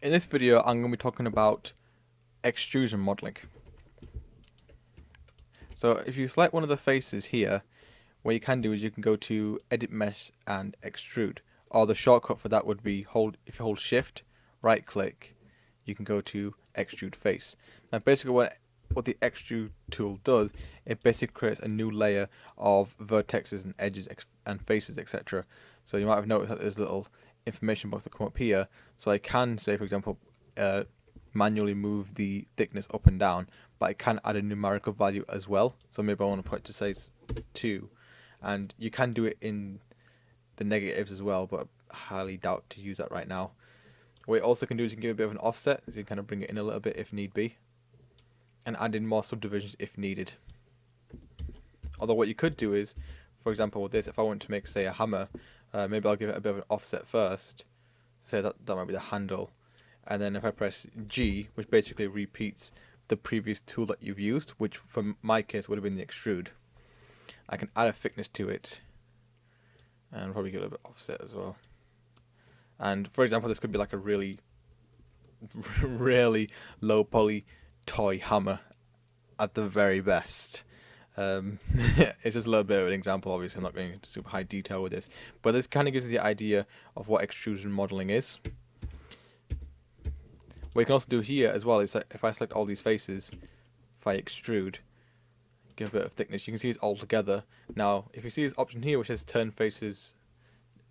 In this video, I'm going to be talking about extrusion modeling. So if you select one of the faces here, what you can do is you can go to Edit Mesh and Extrude. Or the shortcut for that would be if you hold Shift, right click, you can go to Extrude Face. Now basically what the Extrude tool does, it basically creates a new layer of vertexes and edges and faces, etc. So you might have noticed that there's a little information box that come up here. So I can say, for example, manually move the thickness up and down, but I can add a numerical value as well. So maybe I want to put it to say 2, and you can do it in the negatives as well, but I highly doubt to use that right now. What you also can do is you can give a bit of an offset, so you can kind of bring it in a little bit if need be, and add in more subdivisions if needed. Although what you could do is, for example with this, if I want to make, say, a hammer, maybe I'll give it a bit of an offset first, say that might be the handle, and then if I press G, which basically repeats the previous tool that you've used, which for my case would have been the extrude, I can add a thickness to it, and probably get a little bit offset as well. And for example, this could be like a really really low poly toy hammer at the very best. It's just a little bit of an example. Obviously I'm not going into super high detail with this, but this kind of gives you the idea of what extrusion modeling is. What you can also do here as well is that if I select all these faces, if I extrude, give a bit of thickness, you can see it's all together. Now if you see this option here which says turn faces,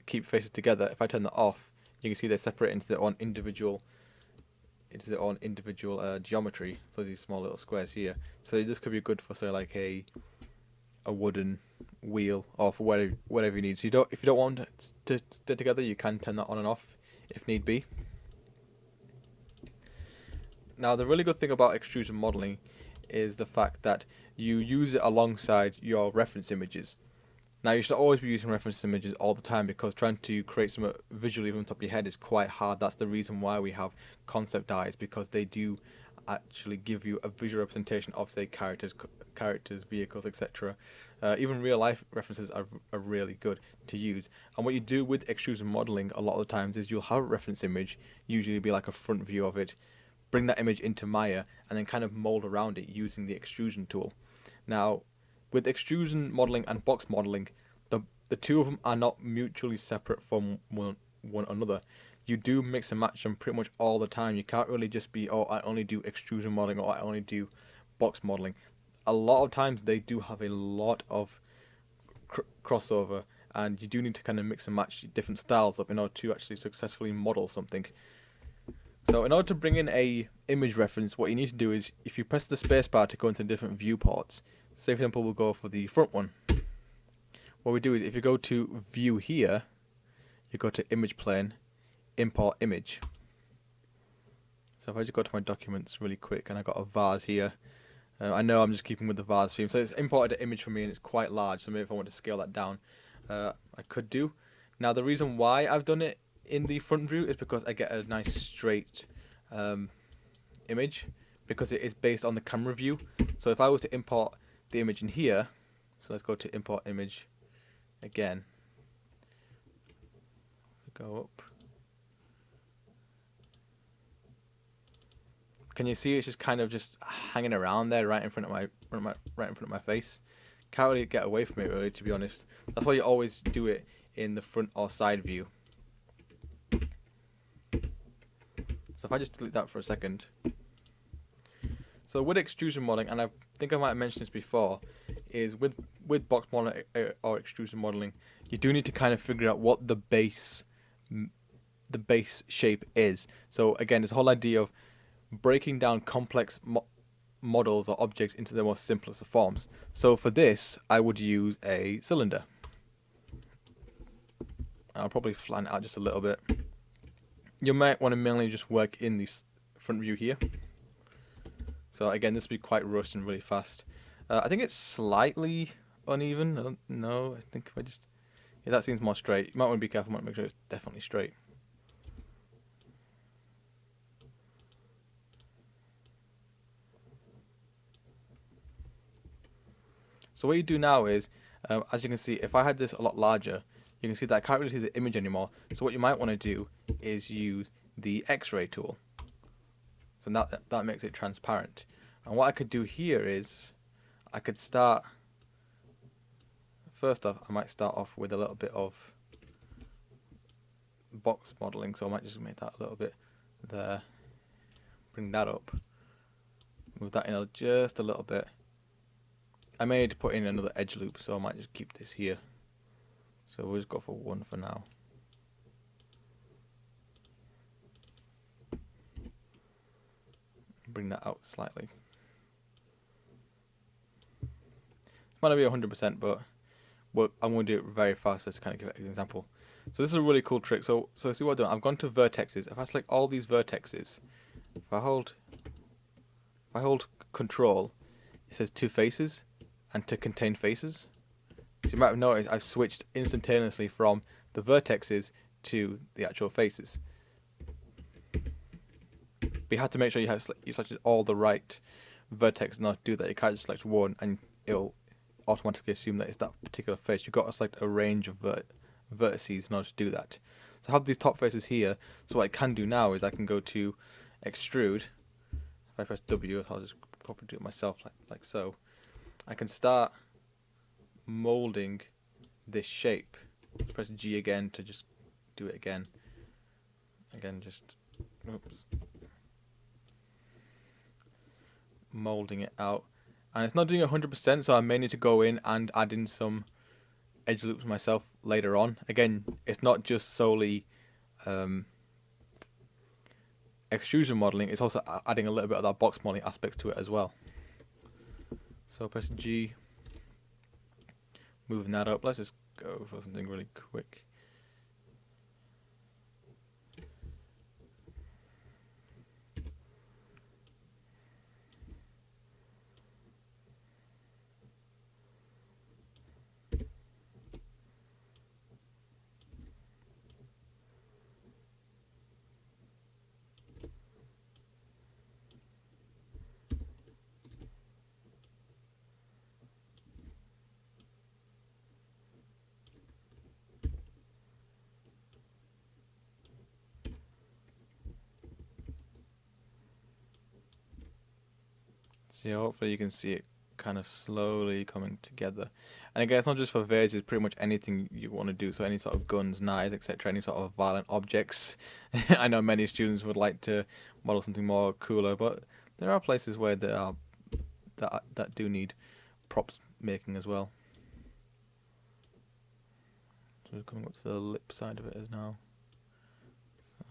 keep faces together, if I turn that off, you can see they separate into their own individual geometry. So these small little squares here. So this could be good for, say, like a wooden wheel, or for whatever you need. So if you don't want it to stay together, you can turn that on and off if need be. Now the really good thing about extrusion modeling is the fact that you use it alongside your reference images. Now you should always be using reference images all the time, because trying to create something visually on top of your head is quite hard. That's the reason why we have concept art, because they do actually give you a visual representation of, say, characters, vehicles, etc. Even real life references are really good to use. And what you do with extrusion modeling a lot of the times is you'll have a reference image, usually be like a front view of it, bring that image into Maya, and then kind of mold around it using the extrusion tool. Now with extrusion modeling and box modeling, the two of them are not mutually separate from one another. You do mix and match them pretty much all the time. You can't really just be, oh, I only do extrusion modeling, or I only do box modeling. A lot of times they do have a lot of crossover, and you do need to kind of mix and match different styles up in order to actually successfully model something. So in order to bring in a image reference, what you need to do is, if you press the spacebar to go into different viewports, say for example we'll go for the front one. What we do is, if you go to view here, you go to image plane, import image. So if I just go to my documents really quick, and I got a vase here. I know I'm just keeping with the vase theme, so it's imported an image for me and it's quite large, so maybe if I want to scale that down, I could do. Now the reason why I've done it in the front view is because I get a nice straight image, because it is based on the camera view. So if I was to import the image in here, so let's go to import image again, go up, can you see it's just kind of just hanging around there right in front of my face? Can't really get away from it, really, to be honest. That's why you always do it in the front or side view. So if I just delete that for a second. So with extrusion modeling, and I think I might have mentioned this before, is with box modeling or extrusion modeling, you do need to kind of figure out what the base shape is. So again, this whole idea of breaking down complex models or objects into their most simplest forms. So for this, I would use a cylinder. I'll probably flatten it out just a little bit. You might want to mainly just work in the front view here. So again, this will be quite rushed and really fast. I think it's slightly uneven. I don't know. I think if I just... yeah, that seems more straight. You might want to be careful. You might make sure it's definitely straight. So what you do now is, as you can see, if I had this a lot larger, you can see that I can't really see the image anymore. So what you might want to do is use the X-ray tool. So now that makes it transparent. And what I could do here is I could start, first off, I might start off with a little bit of box modeling. So I might just make that a little bit there, bring that up, move that in just a little bit. I may need to put in another edge loop, so I might just keep this here. So we'll just go for 1 for now. Bring that out slightly. Might not be 100%, but I'm going to do it very fast just to kind of give it an example. So this is a really cool trick. So see what I've done. I've gone to vertexes. If I select all these vertexes, if I hold Control, it says to faces and to contain faces. So you might have noticed I've switched instantaneously from the vertexes to the actual faces. But you have to make sure you selected all the right vertex not to do that. You can't just select one and it'll automatically assume that it's that particular face. You've got to select a range of vertices in order to do that. So I have these top faces here. So what I can do now is I can go to Extrude. If I press W, I'll just probably do it myself like so. I can start molding this shape. Press G again to just do it again. Just oops. Molding it out. And it's not doing 100%, so I may need to go in and add in some edge loops myself later on. Again, it's not just solely extrusion modeling, it's also adding a little bit of that box modeling aspects to it as well. So press G, moving that up. Let's just go for something really quick. So yeah, hopefully you can see it kind of slowly coming together. And again, it's not just for vases, it's pretty much anything you want to do. So any sort of guns, knives, etc., any sort of violent objects. I know many students would like to model something more cooler, but there are places where there are that do need props making as well. So we're coming up to the lip side of it as now.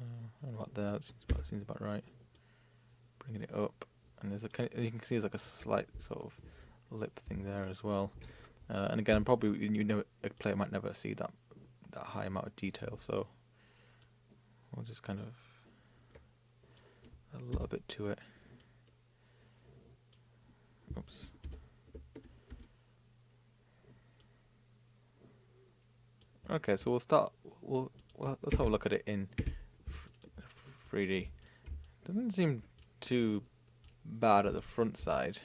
So, about there, it seems about right. Bringing it up. And there's you can see there's like a slight sort of lip thing there as well. And again, probably a player might never see that high amount of detail, so we'll just kind of add a little bit to it. Oops. Okay, so let's have a look at it in 3D. Doesn't seem too bad at the front side.